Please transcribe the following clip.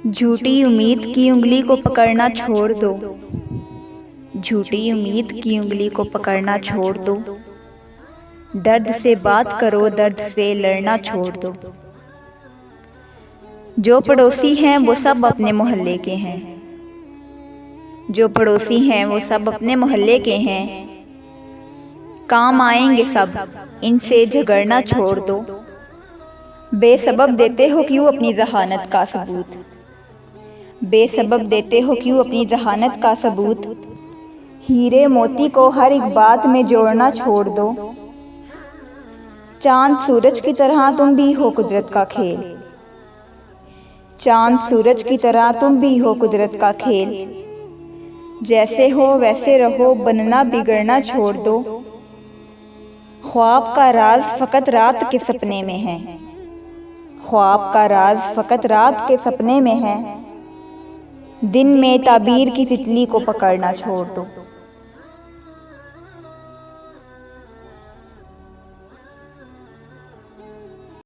झूठी उम्मीद की उंगली को पकड़ना छोड़ दो। झूठी उम्मीद की उंगली को पकड़ना छोड़ दो। दर्द से बात करो, दर्द से लड़ना छोड़ दो। जो पड़ोसी हैं वो सब अपने मोहल्ले के हैं। जो पड़ोसी हैं वो सब अपने मोहल्ले के हैं। काम आएंगे सब, इनसे झगड़ना छोड़ दो। बेसबब देते हो क्यों अपनी जहानत का सबूत। बेसबब देते हो क्यों अपनी जहानत का सबूत। हीरे मोती को हर एक बात में जोड़ना छोड़ दो। चांद सूरज की तरह तुम भी हो कुदरत का खेल। चांद सूरज की तरह तुम भी हो कुदरत का खेल। जैसे हो वैसे रहो, बनना बिगड़ना छोड़ दो। ख्वाब का राज फकत रात के सपने में है। ख्वाब का राज फकत रात के सपने में है। दिन में ताबीर की तितली को पकड़ना छोड़ दो।